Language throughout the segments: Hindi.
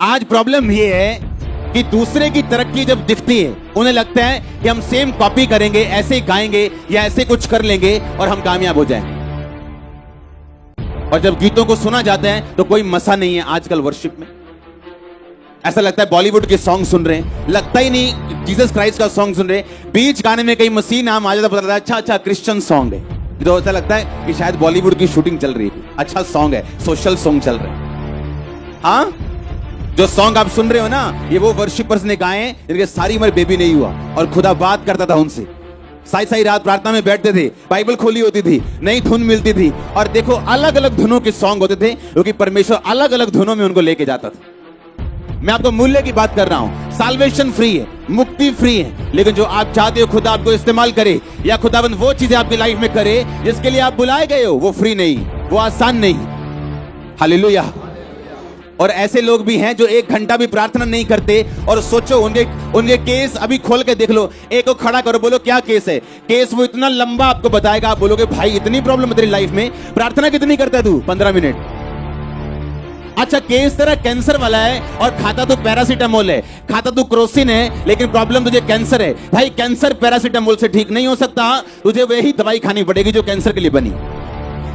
आज प्रॉब्लम ये है कि दूसरे की तरक्की जब दिखती है उन्हें लगता है कि हम सेम कॉपी करेंगे, ऐसे ही गाएंगे या ऐसे कुछ कर लेंगे और हम कामयाब हो जाएंगे। और जब गीतों को सुना जाता है तो कोई मजा नहीं है। आजकल वर्शिप में ऐसा लगता है बॉलीवुड के सॉन्ग सुन रहे हैं, लगता ही नहीं जीसस क्राइस्ट का सॉन्ग सुन रहे हैं। बीच गाने में कहीं मसीह नाम आ जाता, पता लगता है अच्छा अच्छा क्रिश्चियन सॉन्ग है, तो ऐसा लगता है कि शायद बॉलीवुड की शूटिंग चल रही है, अच्छा सॉन्ग है, सोशल सॉन्ग चल रहा है। हाँ, जो सॉन्ग आप सुन रहे हो ना, ये वो वर्शिपर्स ने गाए हैं जिनके सारी उम्र बेबी नहीं हुआ और खुदा बात करता था उनसे। सारी सारी रात प्रार्थना में बैठते थे, बाइबल खोली होती थी, नई धुन मिलती थी और देखो अलग अलग धुनों के सॉन्ग होते थे क्योंकि परमेश्वर अलग अलग धुनों में उनको लेके जाता था। मैं आपको मूल्य की बात कर रहा हूं। साल्वेशन फ्री है, मुक्ति फ्री है, लेकिन जो आप चाहते हो खुदा आपको इस्तेमाल करे या खुदाबंद वो चीजें आपकी लाइफ में करे जिसके लिए आप बुलाए गए हो, वो फ्री नहीं, वो आसान नहीं। हालेलुया। और ऐसे लोग भी हैं जो 1 घंटा भी प्रार्थना नहीं करते। और सोचो उनके केस अभी खोल के देख लो, एक को खड़ा करो, बोलो क्या केस है। केस वो इतना लंबा आपको बताएगा, आप बोलोगे भाई इतनी प्रॉब्लम है तेरी लाइफ में, प्रार्थना कितनी करता है तू? 15 मिनट। अच्छा, केस तेरा कैंसर वाला है और खाता तो पैरासीटामोल है, खाता तो क्रोसिन है, लेकिन प्रॉब्लम तुझे कैंसर है। भाई कैंसर पैरासीटामोल से ठीक नहीं हो सकता, तुझे वही दवाई खानी पड़ेगी जो कैंसर के लिए बनी।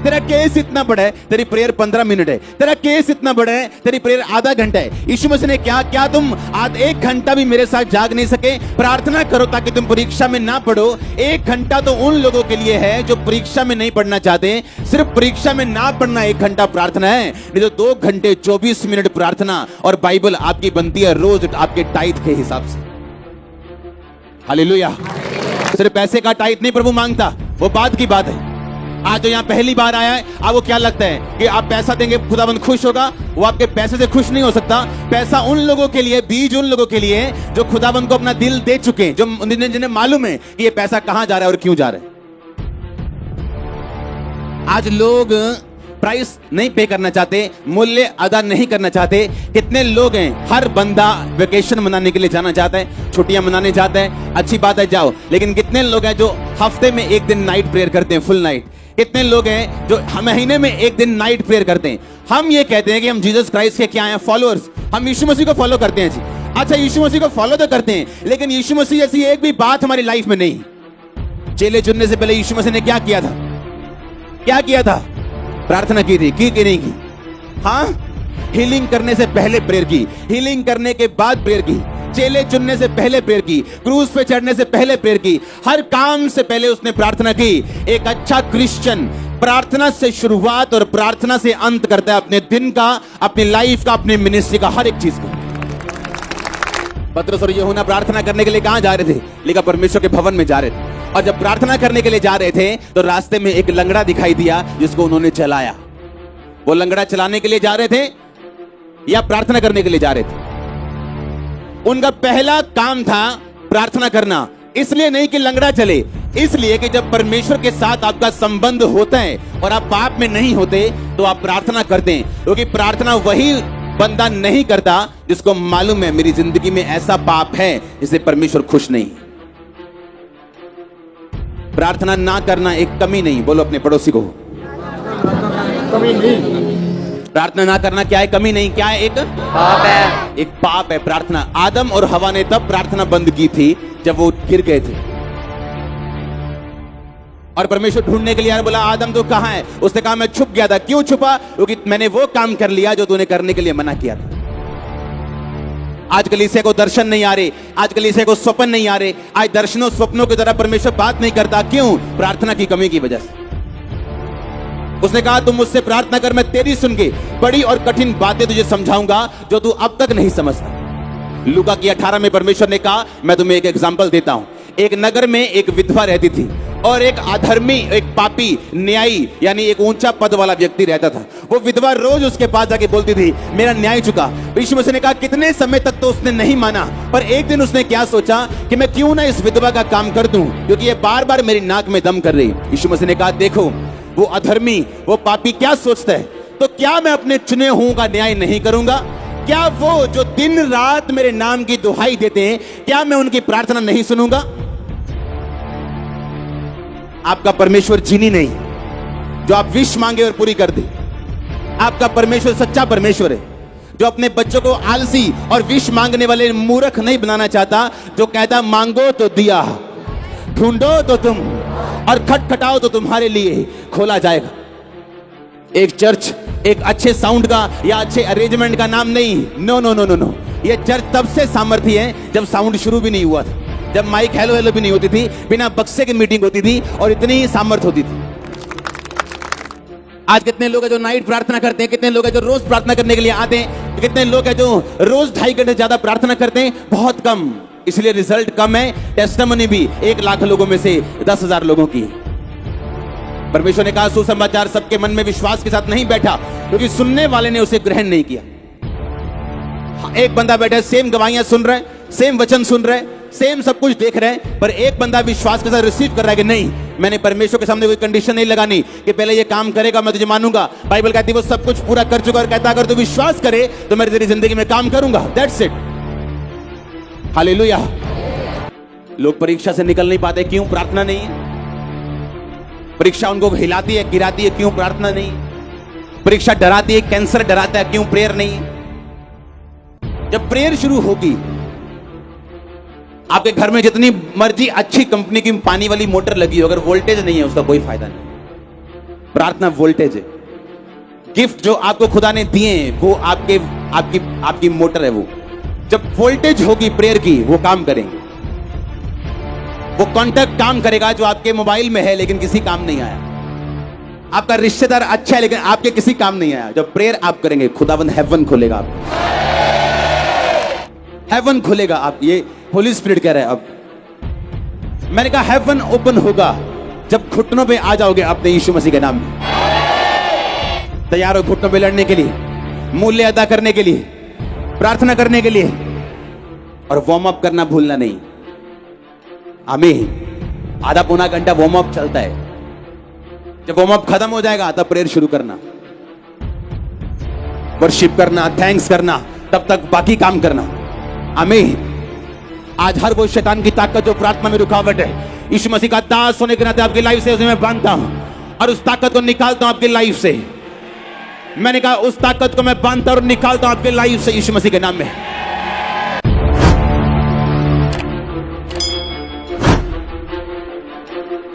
तेरा केस इतना बड़ा है, तेरी प्रेयर 15 मिनट है। तेरा केस इतना बड़ा है, तेरी प्रेयर आधा घंटा है। यीशु मसीह ने क्या तुम आज 1 घंटा भी मेरे साथ जाग नहीं सके? प्रार्थना करो ताकि तुम परीक्षा में ना पढ़ो। 1 घंटा तो उन लोगों के लिए है जो परीक्षा में नहीं पढ़ना चाहते। सिर्फ परीक्षा में ना पढ़ना 1 घंटा प्रार्थना है, नहीं तो 2 घंटे 24 मिनट प्रार्थना और बाइबल आपकी बनती है रोज आपके टाइट के हिसाब से। हालेलुया। सिर्फ पैसे का टाइट नहीं प्रभु मांगता, वो बाद की बात है। आज जो यहाँ पहली बार आया है, आपको क्या लगता है कि आप पैसा देंगे खुदाबंद खुश होगा? वो आपके पैसे से खुश नहीं हो सकता। पैसा उन लोगों के लिए, बीज उन लोगों के लिए जो खुदाबंद को अपना दिल दे चुके हैं, जो जिन्हें मालूम है कि ये पैसा कहां जा रहा है और क्यों जा रहा है। आज लोग प्राइस नहीं पे करना चाहते, मूल्य अदा नहीं करना चाहते। कितने लोग हैं, हर बंदा वेकेशन मनाने के लिए जाना चाहता है, छुट्टियां मनाने जाता है, अच्छी बात है जाओ, लेकिन कितने लोग हैं जो हफ्ते में 1 दिन नाइट प्रेयर करते हैं, फुल नाइट? कितने लोग हैं जो महीने में 1 दिन नाइट प्रेयर करते हैं? हम ये कहते हैं कि हम जीसस क्राइस्ट के क्या हैं? फॉलोअर्स। हम यीशु मसीह को फॉलो करते हैं जी। अच्छा, यीशु मसीह को फॉलो तो करते हैं, लेकिन यीशु मसीह जैसी एक भी बात हमारी लाइफ में नहीं। चेले चुनने से पहले यीशु मसीह ने क्या किया था? क्या किया था? प्रार्थना की थी, की नहीं की? हाँ, हीलिंग करने से पहले प्रेयर की, हीलिंग करने के बाद प्रेयर की, चेले चुनने से पहले प्रेयर की, क्रूज पे चढ़ने से पहले प्रेयर की, हर काम से पहले उसने प्रार्थना की। एक अच्छा क्रिश्चियन प्रार्थना से शुरुआत और प्रार्थना से अंत करता है अपने दिन का, अपनी लाइफ का, अपनी मिनिस्ट्री का, हर एक चीज का। पतरस और यूहन्ना प्रार्थना करने के लिए कहां जा रहे थे? लिखा परमेश्वर के भवन में जा रहे थे। और जब प्रार्थना करने के लिए जा रहे थे तो रास्ते में एक लंगड़ा दिखाई दिया जिसको उन्होंने चलाया। वो लंगड़ा चलाने के लिए जा रहे थे या प्रार्थना करने के लिए जा रहे थे? उनका पहला काम था प्रार्थना करना। इसलिए नहीं कि लंगड़ा चले, इसलिए कि जब परमेश्वर के साथ आपका संबंध होता है और आप पाप में नहीं होते तो आप प्रार्थना करते हैं, क्योंकि प्रार्थना वही बंदा नहीं करता जिसको मालूम है मेरी जिंदगी में ऐसा पाप है जिससे परमेश्वर खुश नहीं। प्रार्थना ना करना एक कमी नहीं, बोलो अपने पड़ोसी को, कमी नहीं। प्रार्थना ना करना क्या है? कमी नहीं। क्या है? एक पाप है, एक पाप है प्रार्थना। आदम और हवा ने तब प्रार्थना बंद की थी जब वो गिर गए थे और परमेश्वर ढूंढने के लिए बोला आदम तो कहां है? उसने कहा मैं छुप गया था। क्यों छुपा? क्योंकि मैंने वो काम कर लिया जो तूने करने के लिए मना किया था। आज कलीसिया को दर्शन नहीं आ रहे, आज कलीसिया को स्वप्न नहीं आ रहे, आज दर्शनों स्वप्नों की तरह परमेश्वर बात नहीं करता। क्यों? प्रार्थना की कमी की वजह से। उसने कहा तुम मुझसे प्रार्थना कर, मैं तेरी सुन के बड़ी और कठिन बातें तुझे समझाऊंगा जो तू अब तक नहीं समझता। लूका की 18 में परमेश्वर ने कहा मैं तुम्हें एक एग्जांपल देता हूं। एक नगर में एक विधवा रहती थी और एक अधर्मी, एक पापी, न्यायी यानी एक ऊंचा पद वाला व्यक्ति रहता था। वो विधवा रोज उसके पास जाके बोलती थी मेरा न्याय चुका। यीशु मसीह ने कहा कितने समय तक तो उसने नहीं माना, पर एक दिन उसने क्या सोचा कि मैं क्यों ना इस विधवा का काम कर दूं, क्योंकि ये बार बार मेरी नाक में दम कर रही। यीशु मसीह ने कहा देखो वो अधर्मी, वो पापी क्या सोचता है, तो क्या मैं अपने चुने हुओं का न्याय नहीं करूंगा? क्या वो जो दिन रात मेरे नाम की दुहाई देते हैं, क्या मैं उनकी प्रार्थना नहीं सुनूंगा? आपका परमेश्वर जीनी नहीं जो आप विश मांगे और पूरी कर दे। आपका परमेश्वर सच्चा परमेश्वर है जो अपने बच्चों को आलसी और विष मांगने वाले मूर्ख नहीं बनाना चाहता, जो कहता मांगो तो दिया, ढूंढो तो तुम, और खटखटाओ तो तुम्हारे लिए खोला जाएगा। एक चर्च एक अच्छे साउंड का या अच्छे अरेंजमेंट का नाम नहीं। No no no no no, ये चर्च तब से सामर्थ्य है जब साउंड शुरू भी नहीं हुआ था, जब माइक हेलो हेलो भी नहीं होती थी, बिना बक्से की मीटिंग होती थी और इतनी ही सामर्थ्य होती थी। आज कितने लोग हैं जो नाइट प्रार्थना करते हैं, कितने लोग हैं जो रोज प्रार्थना करने के लिए आते हैं, कितने लोग हैं जो रोज 2.5 घंटे ज्यादा प्रार्थना करते हैं? बहुत कम, इसलिए रिजल्ट कम है। टेस्टिमनी भी 1 लाख लोगों में से 10,000 लोगों की। परमेश्वर ने कहा सुसमाचार सबके मन में विश्वास के साथ नहीं बैठा, क्योंकि सुनने वाले ने उसे ग्रहण नहीं किया। एक बंदा बैठा है, सेम गवाहियां सुन रहा है, सेम वचन सुन रहा है, सेम सब कुछ देख रहे हैं, पर एक बंदा विश्वास के साथ रिसीव कर रहा है कि नहीं, मैंने परमेश्वर के सामने कोई कंडीशन नहीं लगानी कि पहले ये काम करेगा मैं तुझे मानूंगा। बाइबल कहती है वो सब कुछ पूरा कर चुका और कहता अगर तू विश्वास करे तो मैं तेरी जिंदगी में काम करूंगा। That's it, hallelujah. लोग परीक्षा से निकल नहीं पाते, क्यों? प्रार्थना नहीं है। परीक्षा उनको हिलाती है, गिराती है, क्यों? प्रार्थना नहीं। परीक्षा डराती है, कैंसर डराता है, क्यों? प्रेयर नहीं। जब प्रेयर शुरू होगी, आपके घर में जितनी मर्जी अच्छी कंपनी की पानी वाली मोटर लगी हो, अगर वोल्टेज नहीं है उसका कोई फायदा नहीं। प्रार्थना वोल्टेज है। गिफ्ट जो आपको खुदा ने दिए हैं वो आपकी मोटर है। वो जब वोल्टेज होगी प्रेयर की, वो काम करेंगे। वो कॉन्टैक्ट काम करेगा जो आपके मोबाइल में है लेकिन किसी काम नहीं आया। आपका रिश्तेदार अच्छा है लेकिन आपके किसी काम नहीं आया। जब प्रेयर आप करेंगे, खुदावंद हेवन खोलेगा, आप हेवन खोलेगा। आप, ये होली स्पिरिट कह रहा है। अब मैंने कहा हेवन ओपन होगा जब घुटनों पे आ जाओगे अपने यीशु मसीह के नाम में। तैयार हो घुटनों पे लड़ने के लिए, मूल्य अदा करने के लिए, प्रार्थना करने के लिए, और वार्म अप करना भूलना नहीं। आमीन। आधा पौना घंटा वार्म अप चलता है। जब वार्म अप खत्म हो जाएगा तब प्रेयर शुरू करना, वर्शिप करना, थैंक्स करना, तब तक बाकी काम करना। आमीन। आज हर वो शैतान की ताकत जो प्रार्थना में रुकावट है, यीशु मसीह का दास होने के नाते आपकी लाइफ से उसे मैं बांधता हूं और उस ताकत को निकालता हूं आपकी लाइफ से। मैंने कहा उस ताकत को मैं बांधता और निकालता हूं आपकी लाइफ से यीशु मसीह के नाम में।